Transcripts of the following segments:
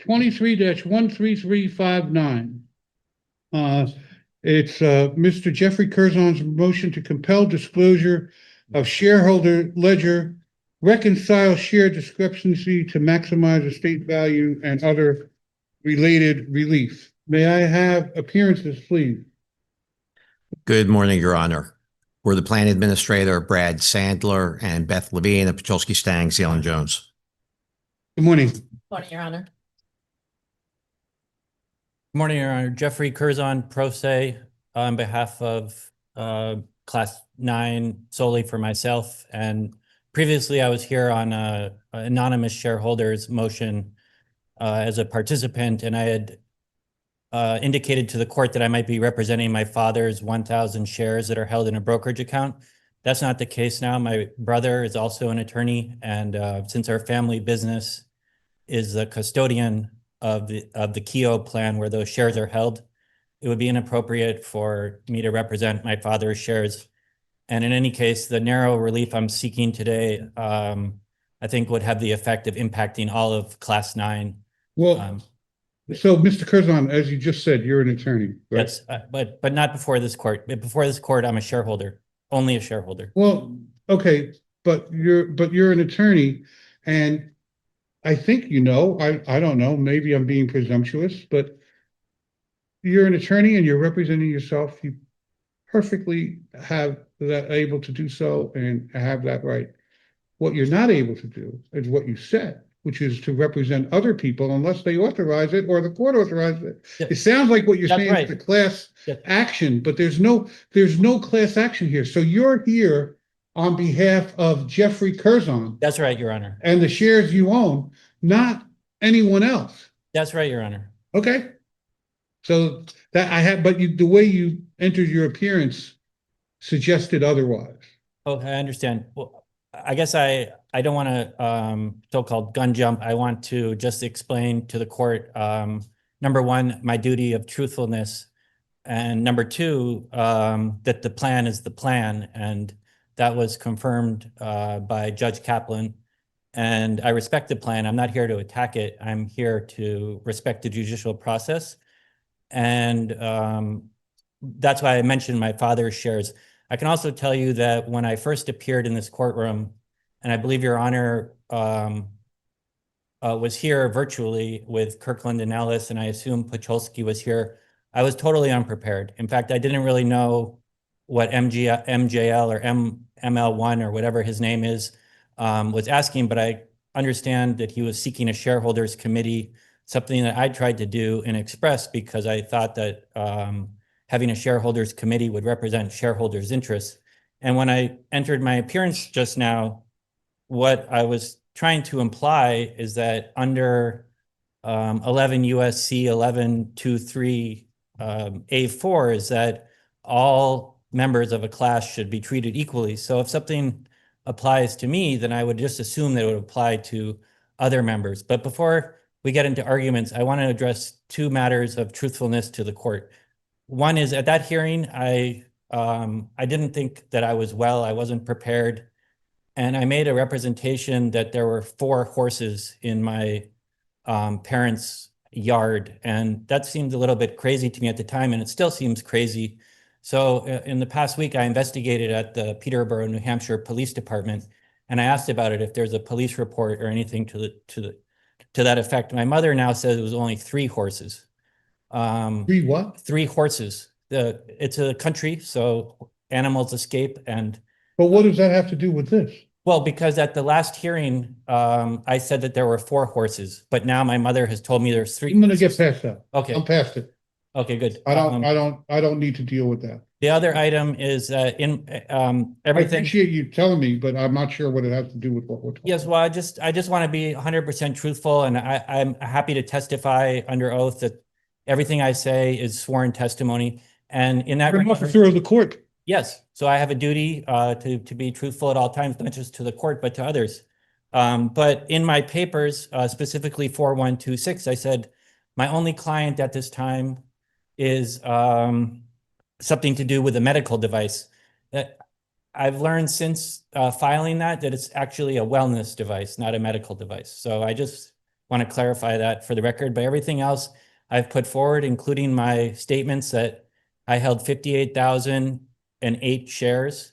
23-13359. It's Mr. Jeffrey Curzon's motion to compel disclosure of shareholder ledger, reconcile share discrepancy to maximize estate value and other related relief. May I have appearances, please? Good morning, Your Honor. We're the plan administrator, Brad Sandler, and Beth Levine of Pachulski Stang, Seal and Jones. Good morning. Morning, Your Honor. Good morning, Your Honor. Jeffrey Curzon, pro se, on behalf of Class 9 solely for myself. And previously I was here on a anonymous shareholders motion as a participant, and I had indicated to the court that I might be representing my father's 1,000 shares that are held in a brokerage account. That's not the case now. My brother is also an attorney, and since our family business is the custodian of the Keogh plan where those shares are held, it would be inappropriate for me to represent my father's shares. And in any case, the narrow relief I'm seeking today, I think would have the effect of impacting all of Class 9. Well, so Mr. Curzon, as you just said, you're an attorney, right? Yes, but not before this court. Before this court, I'm a shareholder, only a shareholder. Well, okay, but you're an attorney, and I think you know, I don't know, maybe I'm being presumptuous, but you're an attorney and you're representing yourself. You perfectly have that able to do so and have that right. What you're not able to do is what you said, which is to represent other people unless they authorize it or the court authorizes it. Yeah. It sounds like what you're That's saying right. is the class Yeah. action, but there's no class action here. So you're here on behalf of Jeffrey Curzon That's right, Your Honor. and the shares you own, not anyone else. That's right, Your Honor. Okay. So that I have, but the way you entered your appearance suggested otherwise. Oh, I understand. Well, I guess I don't want to so-called gun jump. I want to just explain to the court, number one, my duty of truthfulness, and number two, that the plan is the plan, and that was confirmed by Judge Kaplan. And I respect the plan. I'm not here to attack it. I'm here to respect the judicial process. And that's why I mentioned my father's shares. I can also tell you that when I first appeared in this courtroom, and I believe Your Honor was here virtually with Kirkland and Ellis, and I assume Pachulski was here, I was totally unprepared. In fact, I didn't really know what MJL or ML1 or whatever his name is was asking, but I understand that he was seeking a shareholders committee, something that I tried to do and express because I thought that having a shareholders committee would represent shareholders' interests. And when I entered my appearance just now, what I was trying to imply is that under 11 USC 1123 A4 is that all members of a class should be treated equally. So if something applies to me, then I would just assume that it would apply to other members. But before we get into arguments, I want to address two matters of truthfulness to the court. One is at that hearing, I didn't think that I was well. I wasn't prepared. And I made a representation that there were 4 horses in my parents' yard. And that seemed a little bit crazy to me at the time, and it still seems crazy. So in the past week, I investigated at the Peterborough, New Hampshire Police Department, and I asked about it if there's a police report or anything to that effect. My mother now says it was only 3 horses. 3 what? 3 horses. It's a country, so animals escape. And But what does that have to do with this? well, because at the last hearing, I said that there were 4 horses, but now my mother has told me there's 3. I'm gonna get past that. Okay. I'm past it. Okay, good. I don't need to deal with that. The other item is in I everything. appreciate you telling me, but I'm not sure what it has to do with what we're talking. Yes, well, I just want to be 100% truthful, and I'm happy to testify under oath that everything I say is sworn testimony. And in that You're an regard, officer of the court. yes, so I have a duty to be truthful at all times, not just to the court, but to others. But in my papers, specifically 4126, I said my only client at this time is something to do with a medical device. I've learned since filing that it's actually a wellness device, not a medical device. So I just want to clarify that for the record. But everything else I've put forward, including my statements that I held 58,008 shares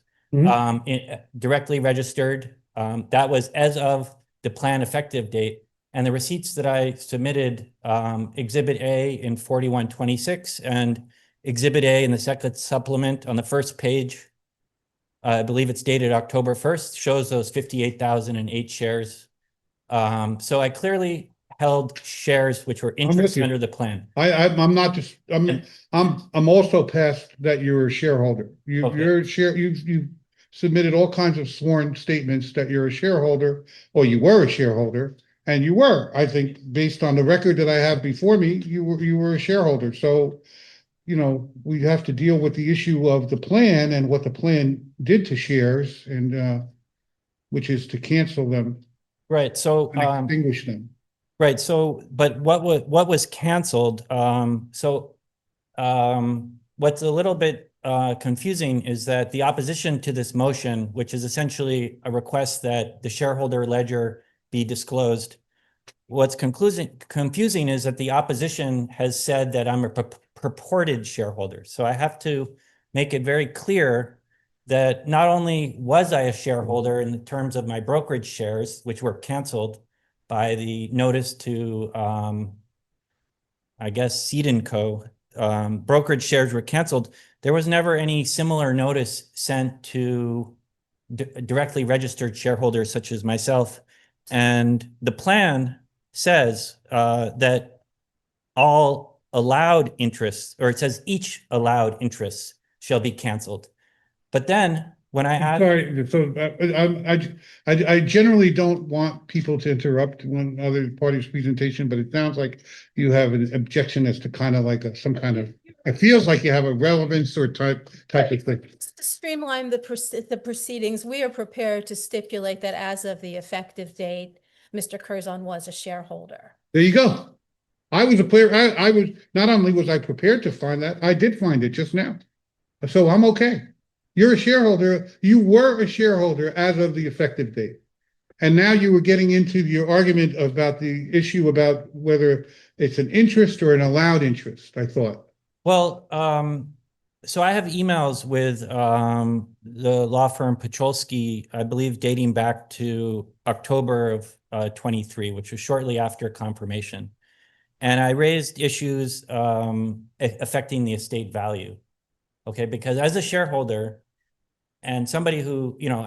directly registered. That was as of the plan effective date. And the receipts that I submitted, Exhibit A in 4126 and Exhibit A in the second supplement on the first page, I believe it's dated October 1st, shows those 58,008 shares. So I clearly held shares which were interest you. under the plan. I'm not just, I'm also past that you're a shareholder. Okay. You're a you submitted all kinds of sworn statements that you're a shareholder, or you were a shareholder, and you were, I think, based on the record that I have before me, you were a shareholder. So, you know, we have to deal with the issue of the plan and what the plan did to shares, and which is to cancel them Right. So, and extinguish them. right. So, but what was canceled? What's a little bit confusing is that the opposition to this motion, which is essentially a request that the shareholder ledger be disclosed. What's confusing is that the opposition has said that I'm a purported shareholder. So I have to make it very clear that not only was I a shareholder in terms of my brokerage shares, which were canceled by the notice to, I guess, Seed & Co. Brokerage shares were canceled. There was never any similar notice sent to directly registered shareholders such as myself. And the plan says that all allowed interests, or it says each allowed interest shall be canceled. But then when I add, Sorry, so I generally don't want people to interrupt one other party's presentation, but it sounds like you have an objection as to kind of like some kind of, it feels like you have a relevance or type of thing. To streamline the proceedings, we are prepared to stipulate that as of the effective date, Mr. Curzon was a shareholder. There you go. I was a player. I was, not only was I prepared to find that, I did find it just now. So I'm okay. You're a shareholder. You were a shareholder as of the effective date. And now you were getting into your argument about the issue about whether it's an interest or an allowed interest, I thought. well, so I have emails with the law firm Pacholski, I believe dating back to October of 23, which was shortly after confirmation. And I raised issues affecting the estate value. Okay, because as a shareholder and somebody who, you know,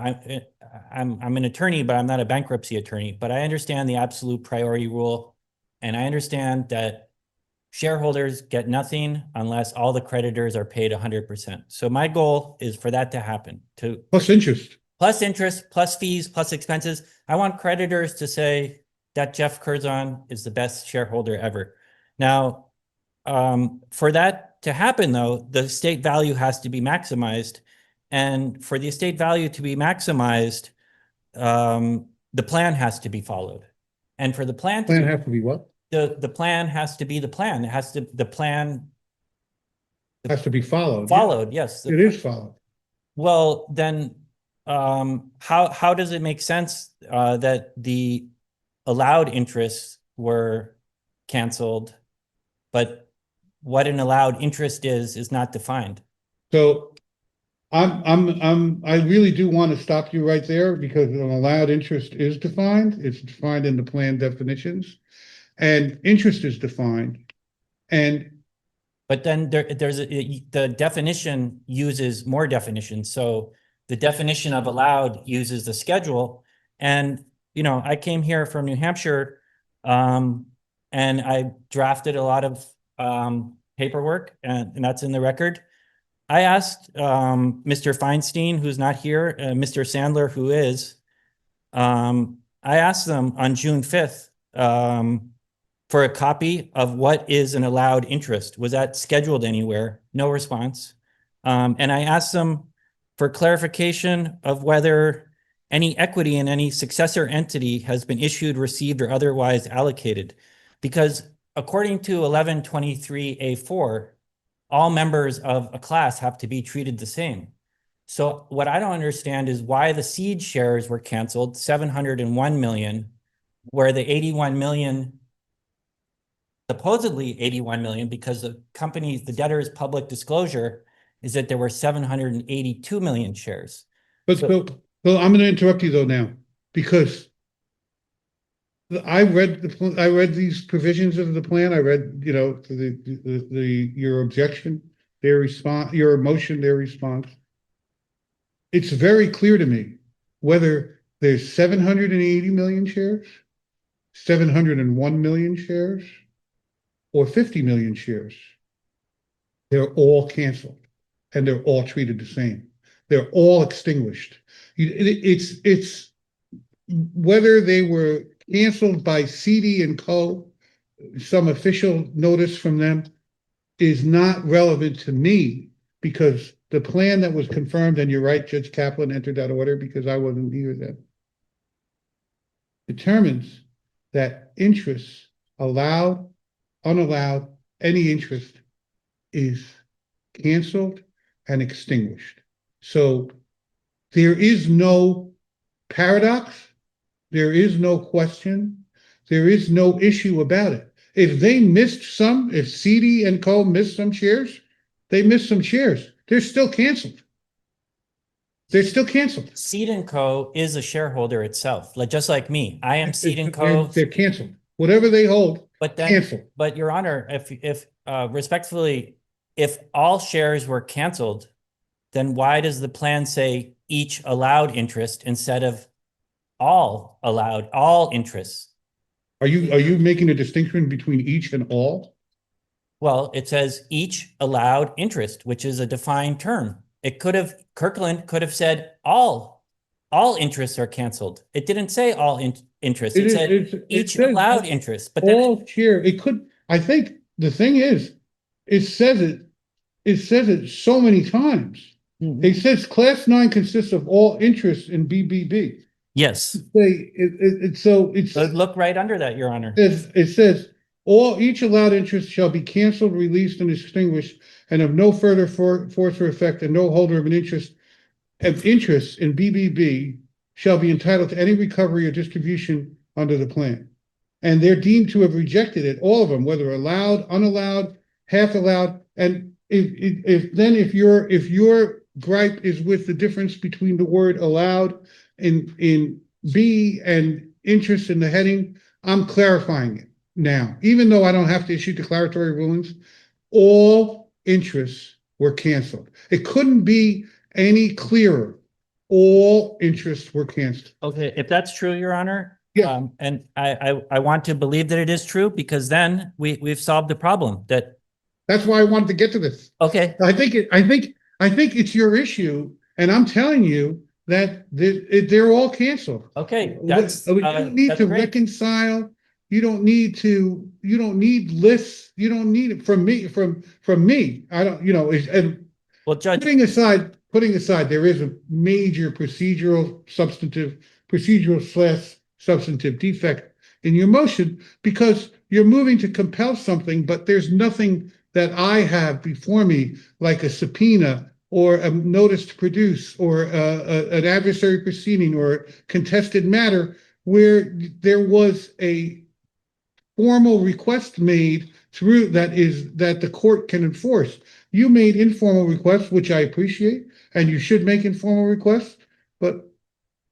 I'm an attorney, but I'm not a bankruptcy attorney, but I understand the absolute priority rule. And I understand that shareholders get nothing unless all the creditors are paid 100%. So my goal is for that to happen, to Plus interest. plus interest, plus fees, plus expenses. I want creditors to say that Jeff Curzon is the best shareholder ever. Now, for that to happen, though, the estate value has to be maximized. And for the estate value to be maximized, the plan has to be followed. And for the plan Plan have to be what? the plan has to be the plan. It has to, the plan Has to be followed. followed, yes. It is followed. Well, then, how does it make sense that the allowed interests were canceled, but what an allowed interest is not defined? So I really do want to stop you right there, because an allowed interest is defined. It's defined in the plan definitions, and interest is defined. And But then the definition uses more definitions. So the definition of allowed uses the schedule. And, you know, I came here from New Hampshire, and I drafted a lot of paperwork, and that's in the record. I asked Mr. Feinstein, who's not here, Mr. Sandler, who is, I asked them on June 5th for a copy of what is an allowed interest. Was that scheduled anywhere? No response. And I asked them for clarification of whether any equity in any successor entity has been issued, received, or otherwise allocated. Because according to 1123A4, all members of a class have to be treated the same. So what I don't understand is why the seed shares were canceled, 701 million, where the 81 million, supposedly 81 million, because the company's, the debtor's public disclosure is that there were 782 million shares. But So- Bill, I'm gonna interrupt you though now, because I read these provisions of the plan. I read, your objection, their response, your motion, their response. It's very clear to me whether there's 780 million shares, 701 million shares, or 50 million shares. They're all canceled and they're all treated the same. They're all extinguished. It's whether they were canceled by CD and Co., some official notice from them is not relevant to me, because the plan that was confirmed, and you're right, Judge Kaplan entered that order because I wasn't here then, determines that interest, allowed, unallowed, any interest is canceled and extinguished. So there is no paradox. There is no question. There is no issue about it. If they missed some, if CD and Co. missed some shares, they missed some shares. They're still canceled. They're still canceled. Seed and Co. is a shareholder itself, like just like me. I am Seed and Co. They're canceled. Whatever they hold, But then, canceled. but Your Honor, if respectfully, if all shares were canceled, then why does the plan say each allowed interest instead of all allowed, all interests? Are you making a distinction between each and all? Well, it says each allowed interest, which is a defined term. It could have, Kirkland could have said all interests are canceled. It didn't say all interests. It said each allowed interest, but then all share, it could, I think the thing is, it says it so many times. It says class 9 consists of all interests in BBB. yes, It's look right under that, Your Honor. it says each allowed interest shall be canceled, released, and extinguished, and of no further force or effect, and no holder of an interest in BBB shall be entitled to any recovery or distribution under the plan. And they're deemed to have rejected it, all of them, whether allowed, unallowed, half allowed. And if your gripe is with the difference between the word allowed in B and interest in the heading, I'm clarifying it now. Even though I don't have to issue declaratory rulings, all interests were canceled. It couldn't be any clearer. All interests were canceled. Okay, if that's true, Your Honor. Yeah. And I want to believe that it is true, because then we've solved the problem that, That's why I wanted to get to this. okay, I think it's your issue, and I'm telling you that they're all canceled. okay, You that's don't need to great. reconcile. You don't need lists. You don't need it from me. I don't, and Well, Judge, putting aside, there is a major procedural/substantive defect in your motion, because you're moving to compel something, but there's nothing that I have before me, like a subpoena or a notice to produce or an adversary proceeding or contested matter where there was a formal request made through that the court can enforce. You made informal requests, which I appreciate, and you should make informal requests, but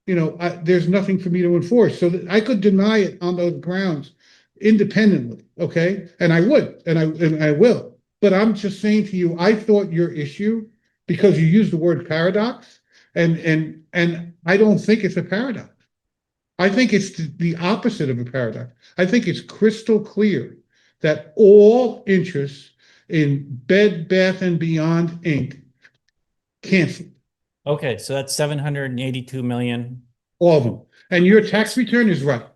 there's nothing for me to enforce. So that I could deny it on those grounds independently, okay? And I would, and I will. But I'm just saying to you, I thought your issue, because you used the word paradox, and I don't think it's a paradox. I think it's the opposite of a paradox. I think it's crystal clear that all interests in Bed Bath & Beyond Inc. canceled. okay, so that's 782 million. All of them. And your tax return is right. If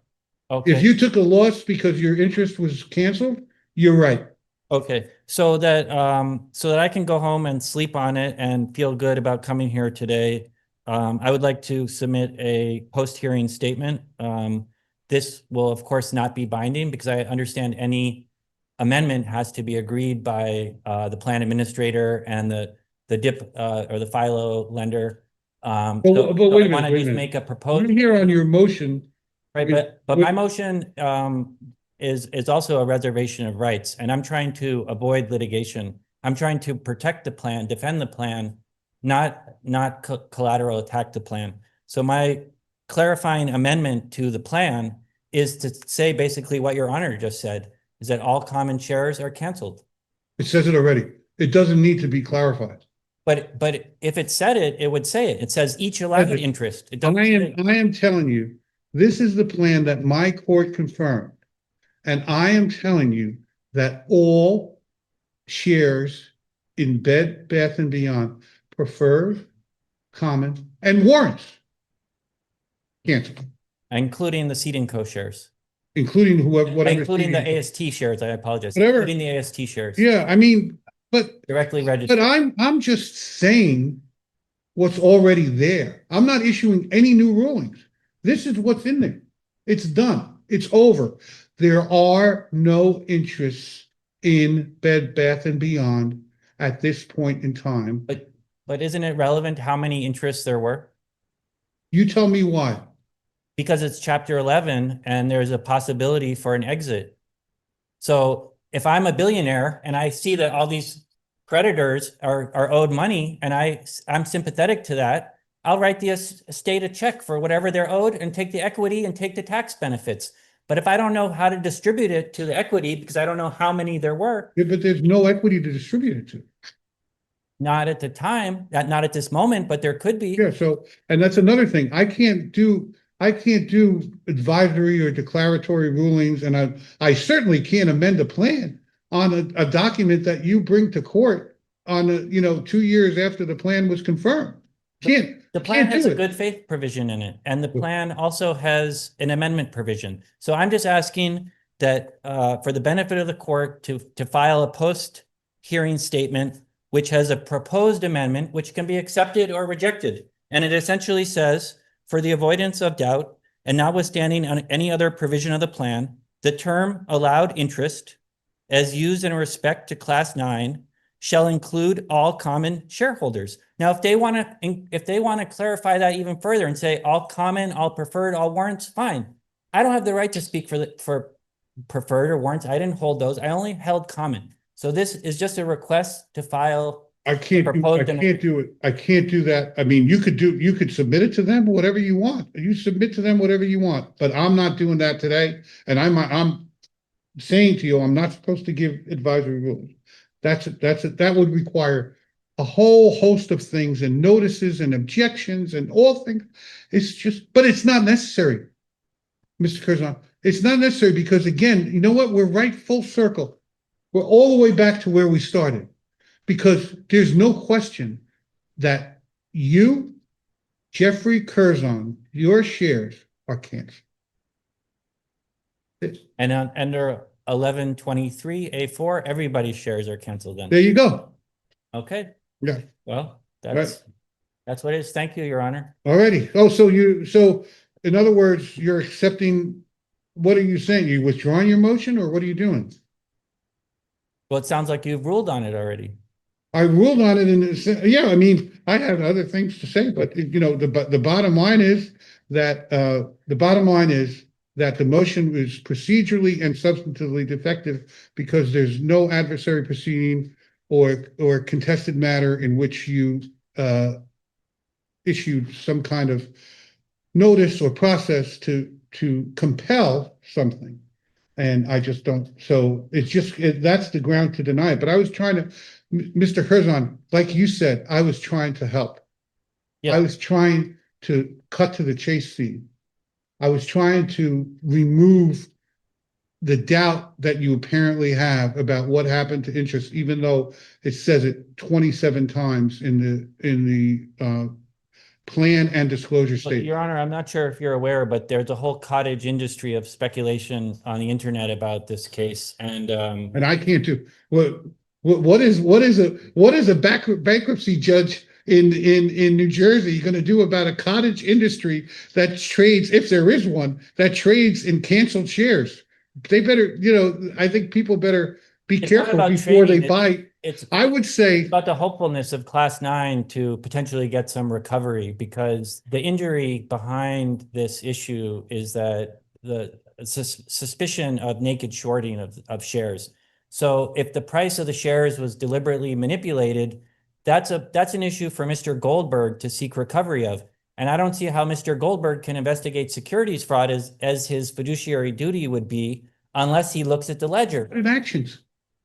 Okay, you took a loss because your interest was canceled, you're right. okay, so that I can go home and sleep on it and feel good about coming here today. I would like to submit a post-hearing statement. This will, of course, not be binding, because I understand any amendment has to be agreed by the plan administrator and the DIP or the FILO lender. But wait a minute, I want to wait a just minute. make a I'm proposal. here on your motion Right, but my motion is also a reservation of rights, and I'm trying to avoid litigation. I'm trying to protect the plan, defend the plan, not collateral attack the plan. So my clarifying amendment to the plan is to say basically what Your Honor just said, is that all common shares are canceled. It says it already. It doesn't need to be clarified. But if it said it, it would say it. It says each allowed Yes, interest. It I doesn't say. am telling you, this is the plan that my court confirmed. And I am telling you that all shares in Bed Bath & Beyond, preferred, common, and warrants canceled, Including the Seeding Co shares. including whatever. Including the AST shares, I apologize. Whatever. Including the AST shares. Yeah, I mean, but Directly registered. I'm just saying what's already there. I'm not issuing any new rulings. This is what's in there. It's done. It's over. There are no interests in Bed Bath & Beyond at this point in time. But isn't it relevant how many interests there were? You tell me why. Because it's Chapter 11 and there's a possibility for an exit. So if I'm a billionaire and I see that all these creditors are owed money and I'm sympathetic to that, I'll write the estate a check for whatever they're owed and take the equity and take the tax benefits. But if I don't know how to distribute it to the equity because I don't know how many there were. Yeah, but there's no equity to distribute it to. Not at the time, not at this moment, but there could be. Yeah, so, and that's another thing. I can't do advisory or declaratory rulings, and I certainly can't amend a plan on a document that you bring to court on 2 years after the plan was confirmed. The plan Can't has do a it. good faith provision in it, and the plan also has an amendment provision. So I'm just asking that for the benefit of the court to file a post-hearing statement which has a proposed amendment which can be accepted or rejected. And it essentially says, for the avoidance of doubt and notwithstanding on any other provision of the plan, the term allowed interest as used in respect to Class 9 shall include all common shareholders. Now, if they want to clarify that even further and say all common, all preferred, all warrants, fine. I don't have the right to speak for preferred or warrants. I didn't hold those. I only held common. So this is just a request to file. I can't do it. I can't do that. I mean, you could submit it to them, whatever you want. You submit to them whatever you want, but I'm not doing that today. And I'm saying to you, I'm not supposed to give advisory rulings. That would require a whole host of things and notices and objections and all things. But it's not necessary, Mr. Curzon. It's not necessary because, again, you know what? We're right full circle. We're all the way back to where we started, because there's no question that you, Jeffrey Curzon, your shares are canceled. And under 1123A4, everybody's shares are canceled then. There you go. Okay. Yeah. Well, that's what it is. Thank you, Your Honor. Alrighty. Oh, so in other words, you're accepting, what are you saying? You withdrawing your motion, or what are you doing? Well, it sounds like you've ruled on it already. I ruled on it I mean, I have other things to say, but the bottom line is that the motion is procedurally and substantively defective because there's no adversary proceeding or contested matter in which you issued some kind of notice or process to compel something. And I just don't, so that's the ground to deny it. But I was trying to, Mr. Curzon, like you said, I was trying to help. Yeah. I was trying to cut to the chase scene. I was trying to remove the doubt that you apparently have about what happened to interest, even though it says it 27 times in the plan and disclosure But, statement. Your Honor, I'm not sure if you're aware, but there's a whole cottage industry of speculation on the internet about this case. And I can't do what is a bankruptcy judge in New Jersey going to do about a cottage industry that trades, if there is one, that trades in canceled shares? They better, I think people better be It's not careful about before they trading, buy It's I would say, about the hopefulness of class 9 to potentially get some recovery, because the injury behind this issue is that the suspicion of naked shorting of shares. So if the price of the shares was deliberately manipulated, that's an issue for Mr. Goldberg to seek recovery of. And I don't see how Mr. Goldberg can investigate securities fraud as his fiduciary duty would be unless he looks at the ledger. what actions?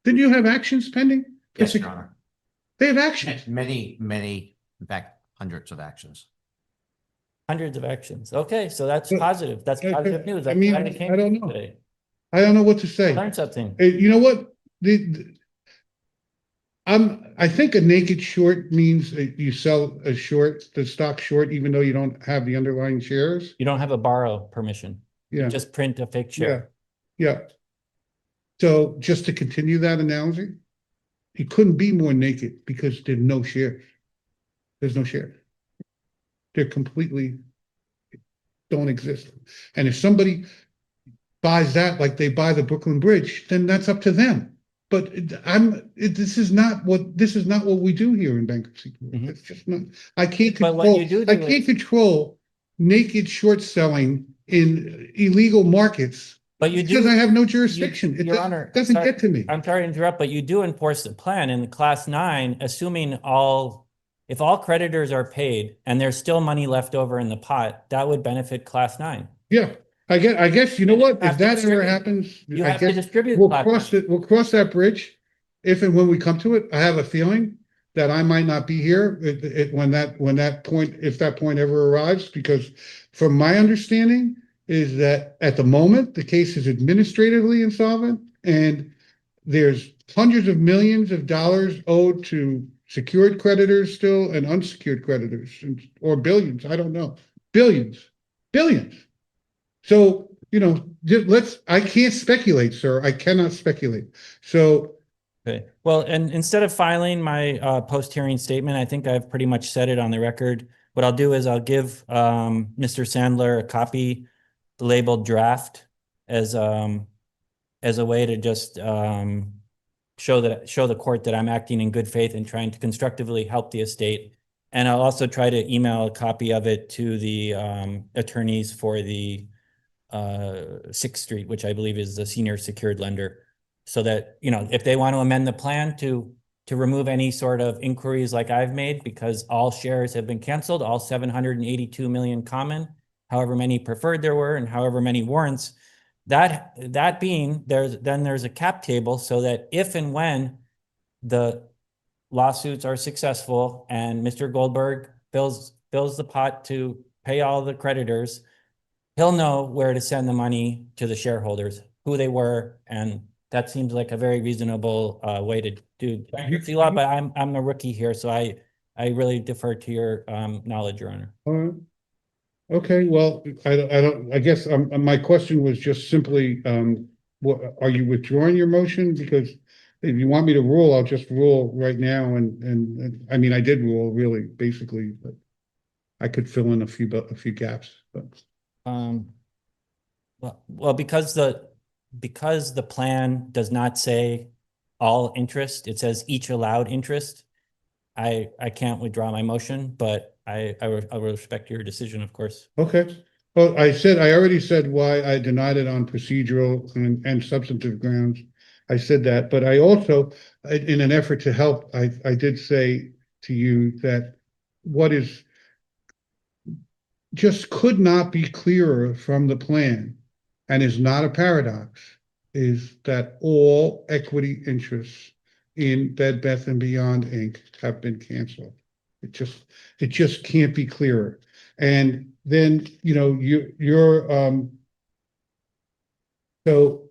Didn't you have actions pending? Yes, Your Honor. They have actions. Many, in fact, hundreds of actions. Hundreds of actions. Okay, so that's But- positive. That's positive news. I mean, That's why I came I don't know. today. I don't know what to say. Learn something. You know what? I think a naked short means that you sell a short, the stock short, even though you don't have the underlying shares. You don't have a borrow permission. Yeah, Just print a fake yeah, share. yeah. So just to continue that analogy, it couldn't be more naked because there's no share. There's no share. They're completely don't exist. And if somebody buys that like they buy the Brooklyn Bridge, then that's up to them. But this is not what we do here in bankruptcy court. Mhm. It's just not. I can't But what control. you do I do can't is- control naked short selling in illegal markets But you because do, I have no jurisdiction. It Your Honor, doesn't sorry, get to me. I'm sorry to interrupt, but you do enforce the plan in class 9, assuming if all creditors are paid and there's still money left over in the pot, that would benefit class 9. Yeah, I guess you know what? have If to that ever distribute- happens, You I have to guess distribute we'll class cross 9. it. We'll cross that bridge if and when we come to it. I have a feeling that I might not be here when that point, if that point ever arrives, because from my understanding is that at the moment the case is administratively insolvent and there's hundreds of millions of dollars owed to secured creditors still and unsecured creditors, or billions. I don't know, billions. So, I can't speculate, sir. I cannot speculate. So, Okay, well, and instead of filing my post-hearing statement, I think I've pretty much said it on the record. What I'll do is I'll give Mr. Sandler a copy labeled draft as a way to just show the court that I'm acting in good faith and trying to constructively help the estate. And I'll also try to email a copy of it to the attorneys for the 6th Street, which I believe is the senior secured lender, so that, if they want to amend the plan to remove any sort of inquiries like I've made, because all shares have been canceled, all 782 million common, however many preferred there were, and however many warrants, that being, there's a cap table so that if and when the lawsuits are successful and Mr. Goldberg fills the pot to pay all the creditors, he'll know where to send the money to the shareholders, who they were, and that seems like a very reasonable way to do bankruptcy law. But I'm a rookie here, so I really defer to your knowledge, Your Honor. okay, well, I guess my question was just simply, what, are you withdrawing your motion? Because if you want me to rule, I'll just rule right now. And I mean, I did rule really, basically, but I could fill in a few gaps, but. Well, because the plan does not say all interest, it says each allowed interest. I can't withdraw my motion, but I will respect your decision, of course. Okay. Well, I already said why I denied it on procedural and substantive grounds. I said that, but I also, in an effort to help, I did say to you that what is just could not be clearer from the plan and is not a paradox is that all equity interests in Bed Bath & Beyond Inc. have been canceled. It just can't be clearer. And then, so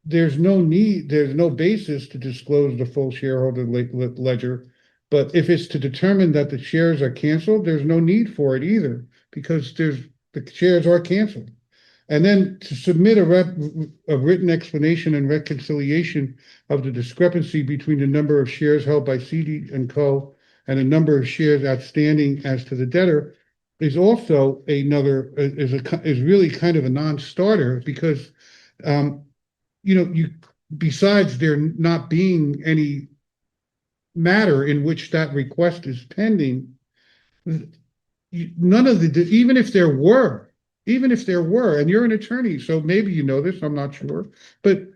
there's no basis to disclose the full shareholder ledger. But if it's to determine that the shares are canceled, there's no need for it either, because the shares are canceled. And then to submit a written explanation and reconciliation of the discrepancy between the number of shares held by CD & Co. and the number of shares outstanding as to the debtor is also is really kind of a non-starter, because you besides there not being any matter in which that request is pending, none of the, even if there were, and you're an attorney, so maybe you know this, I'm not sure, but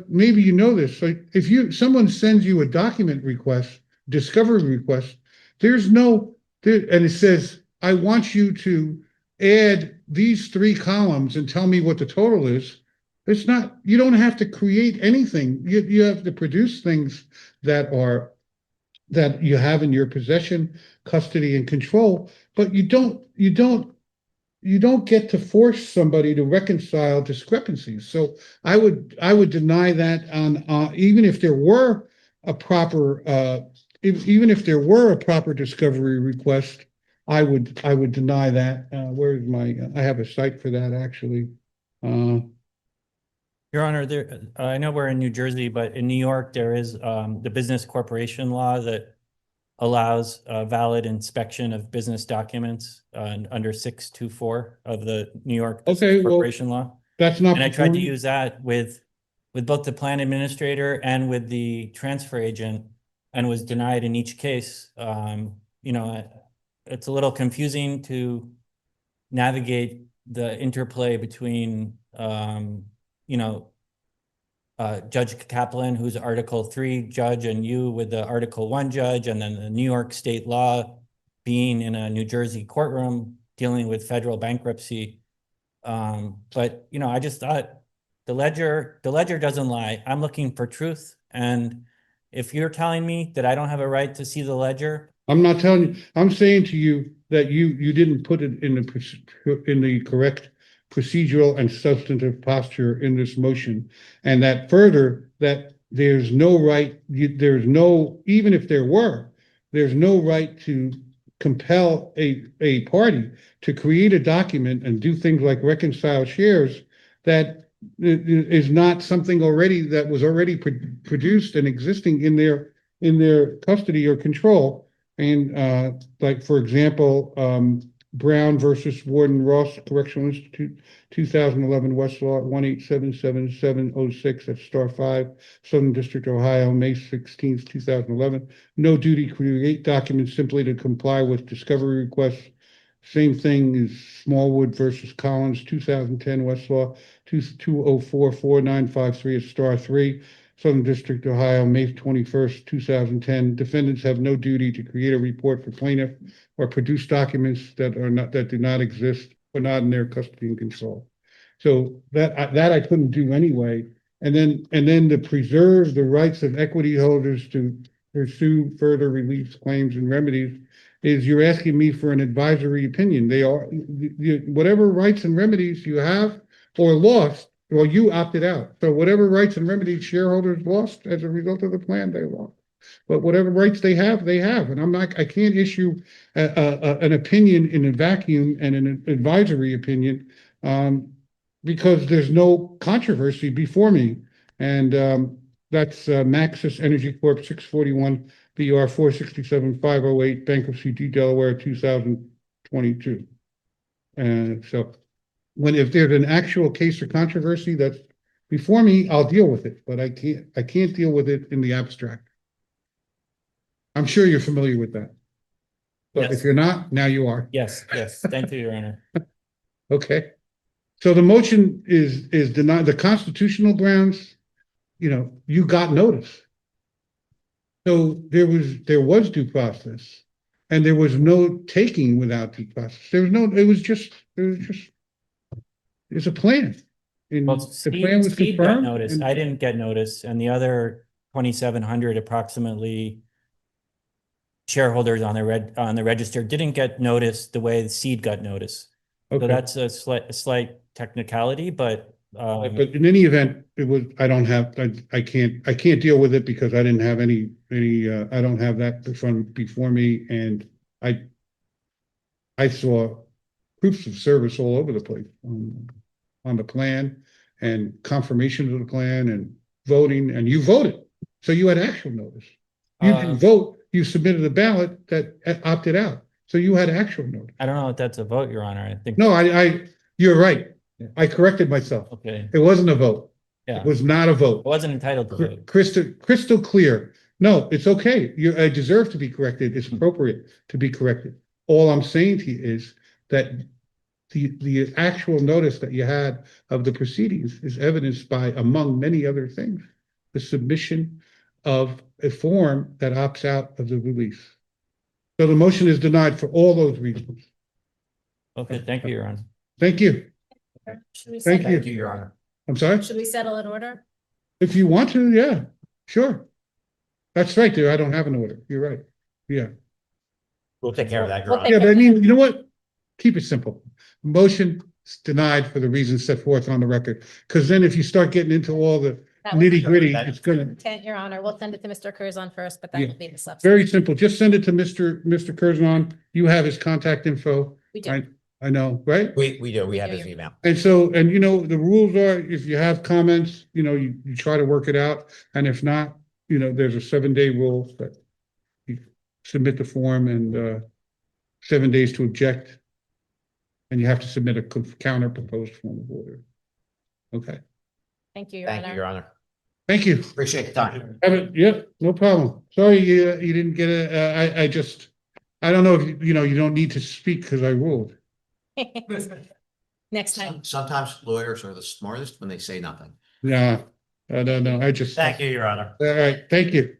maybe you know this. Like if someone sends you a document request, discovery request, there's no, and it says, I want you to add these 3 columns and tell me what the total is. It's not, you don't have to create anything. You have to produce things that you have in your possession, custody, and control, but you don't get to force somebody to reconcile discrepancies. So I would deny that on even if there were a proper even if there were a proper discovery request, I would deny that. Where's my I have a site for that actually. Your Honor, I know we're in New Jersey, but in New York, there is the business corporation law that allows valid inspection of business documents under 624 of the New York Business Corporation law. That's not. And I tried to use that with both the plan administrator and with the transfer agent, and was denied in each case. You know, it's a little confusing to navigate the interplay between you know, Judge Kaplan, who's Article 3 judge, and you with the Article 1 judge, and then the New York state law being in a New Jersey courtroom dealing with federal bankruptcy. But, you know, I just thought the ledger doesn't lie. I'm looking for truth. And if you're telling me that I don't have a right to see the ledger, I'm not telling you, I'm saying to you that you didn't put it in the correct procedural and substantive posture in this motion, and that further, that there's no right, even if there were, there's no right to compel a party to create a document and do things like reconcile shares that is not something that was already produced and existing in their custody or control. And like, for example, Brown versus Warden Ross Correctional Institute, 2011 Westlaw 1877706 at star 5, Southern District, Ohio, May 16th, 2011. No duty to create documents simply to comply with discovery requests. Same thing is Smallwood versus Collins, 2010 Westlaw 2044953 at star 3, Southern District, Ohio, May 21st, 2010. Defendants have no duty to create a report for plaintiff or produce documents that do not exist or not in their custody and control. So that I couldn't do anyway. And then to preserve the rights of equity holders to pursue further relief claims and remedies is you're asking me for an advisory opinion. They are whatever rights and remedies you have or lost, well, you opted out. So whatever rights and remedies shareholders lost as a result of the plan, they lost. But whatever rights they have, they have. And I can't issue an opinion in a vacuum and an advisory opinion because there's no controversy before me. And that's Maxis Energy Corp. 641 BR 467-508 Bankruptcy D. Delaware 2022. And so if there's an actual case or controversy that's before me, I'll deal with it, but I can't deal with it in the abstract. I'm sure you're familiar with that. But yes. If you're not, now you are. Yes. Thank you, Your Honor. Okay. So the motion is denied. The constitutional grounds, you got notice. So there was due process, and there was no taking without due process. It's a plan. And Well, the plan was Steve got confirmed. notice. I didn't get notice, and the other 2,700 approximately shareholders on the register didn't get notice the way the Seed got notice. Okay. So that's a slight technicality, but but in any event, I can't deal with it because I didn't have any I don't have that before me, and I saw proofs of service all over the place on the plan and confirmation of the plan and voting, and you voted, so you had actual notice. You didn't vote. You submitted a ballot that opted out, so you had actual notice. I don't know if that's a vote, Your Honor. I think no. You're right. I corrected myself. Okay. It wasn't a vote. Yeah, It was not a vote. I wasn't entitled to vote. Crystal clear. No, it's okay. I deserve to be corrected. It's appropriate to be corrected. All I'm saying to you is that the actual notice that you had of the proceedings is evidenced by, among many other things, the submission of a form that opts out of the release. So the motion is denied for all those reasons. Okay, thank you, Your Honor. Thank you. Should we Thank settle- you. Your Honor. I'm sorry? Should we settle in order? If you want to, yeah, sure. That's right there. I don't have an order. You're right. Yeah. We'll take care of that, Your We'll Honor. Yeah, but I mean, you know what? Keep it simple. Motion is denied for the reasons set forth on the record. Because then if you start getting into all the That was nitty gritty, That- it's gonna, intent, Your Honor. We'll send it to Mr. Curzon first, but that Yeah. will be the substance. very simple. Just send it to Mr. Curzon. You have his contact info. We do. I know, right? We do. We have his email. And so, and you know, the rules are, if you have comments, you know, you try to work it out. And if not, you know, there's a 7-day rule that you submit the form and 7 days to object. And you have to submit a counter proposed form of order. Okay, Thank you, Your Thank you, Your Honor. Honor. thank you. Appreciate the time. Yeah, no problem. Sorry, you didn't get I just, I don't know if, you know, you don't need to speak because I ruled. Next time. Sometimes lawyers are the smartest when they say nothing. Yeah, I don't know. I just. Thank you, Your Honor. All right, thank you.